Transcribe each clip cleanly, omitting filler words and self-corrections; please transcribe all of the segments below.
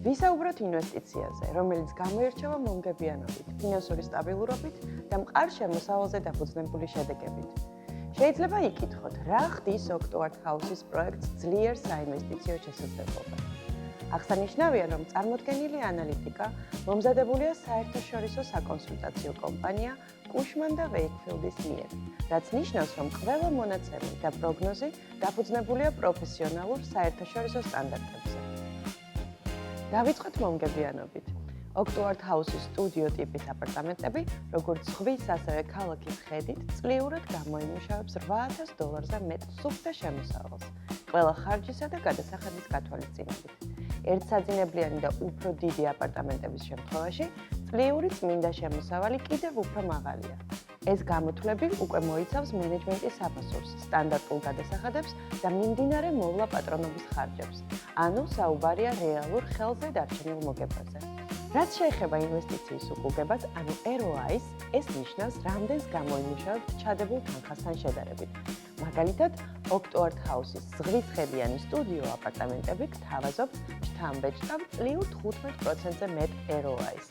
ვისაუბროთ ინვესტიციაზე, რომელიც გამოირჩევა მომგებიანობით, ფინანსური სტაბილურობით და მყარ შემოსავალზე დაფუძნებული შედეგებით. შეიძლება იკითხოთ, რა ხდის Octo-Art House-ის პროექტს ძლიერ საინვესტიციო შესაძლებლობად. აღსანიშნავია, რომ წარმოდგენილი ანალიტიკა მომზადებულია საერთაშორისო საკონსულტაციო კომპანია Cushman & Wakefield-ის მიერ, რაც ნიშნავს, რომ ყველა მონაცემი და პროგნოზი დაფუძნებულია პროფესიონალურ საერთაშორისო სტანდარტებზე. დავიწყოთ მომგებიანობით. Octo-Art House-ის სტუდიო ტიპის აპარტამენტები, როგორც ზღვის, ასევე ქალაქის ხედით, წლიურად გამოიმუშავებს $8,000-ზე მეტ სუფთა შემოსავალს, ყველა ხარჯისა და გადასახადის გათვალისწინებით. ერთსაძინებლიანი და უფრო დიდი აპარტამენტების შემთხვევაში წლიური წმინდა შემოსავალი კიდევ უფრო მაღალია. ეს გამოთვლები უკვე მოიცავს მენეჯმენტის საფასურს, სტანდარტულ გადასახადებს და მიმდინარე მოვლა პატრონობის ხარჯებს, ანუ საუბარია რეალურ ხელზე დარჩენილ მოგებაზე. რაც შეეხება ინვესტიციის უკუგებას, ანუ ROI-ს, ეს ნიშნავს, რამდენს გამოიმუშავებთ ჩადებულ თანხასთან შედარებით. მაგალითად, Octo-Art House-ის ზღვის ხედიანი სტუდიო აპარტამენტები გთავაზობთ ჩთამბეჭდავ წლიურ 15%-ზე მეტ ROI-ს.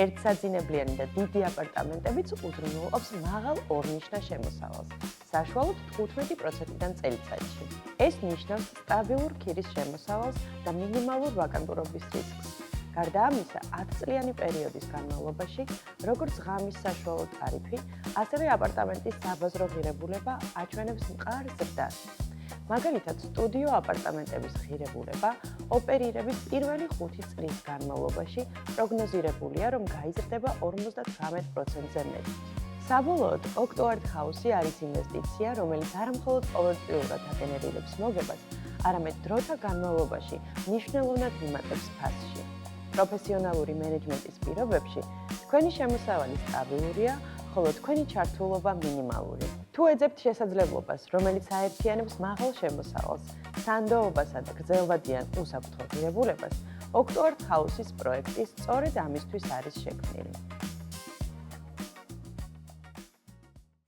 ერთსაძინებლიანი და დიდი აპარტამენტებიც უზრუნველყოფს მაღალ ორნიშნა შემოსავალს, საშუალოდ 15%-დან წელიწადში. ეს ნიშნავს სტაბილურ ქირის შემოსავალს და მინიმალურ ვაკანტურობის რისკს. გარდა ამისა, 10-წლიანი პერიოდის განმავლობაში, როგორც ღამის საშუალო ტარიფი, ასევე აპარტამენტის საბაზრო ღირებულება აჩვენებს მყარ ზრდას. მაგალითად, სტუდიო აპარტამენტების ღირებულება ოპერირების პირველი 5 წლის განმავლობაში პროგნოზირებულია, რომ გაიზრდება 58%-ზე მეტ. საბოლოოდ, Octo-Art House-ი არის ინვესტიცია, რომელიც არამხოლოდ ყოველწლიურად აგენერირებს მოგებას, არამედ დროთა განმავლობაში მნიშვნელოვნად იმატებს ფასში. პროფესიონალური მენეჯმენტის პირობებში თქვენი შემოსავალი სტაბილურია, ხოლო თქვენი ჩართულობა მინიმალური. თუ ეძებთ შესაძლებლობას, რომელიც აერთიანებს მაღალ შემოსავალს, სანდოობასა და გრძელვადიან უსაფრთხო ღირებულებას, Octo-Art House-ის პროექტი სწორედ ამისთვის არის შექმნილი.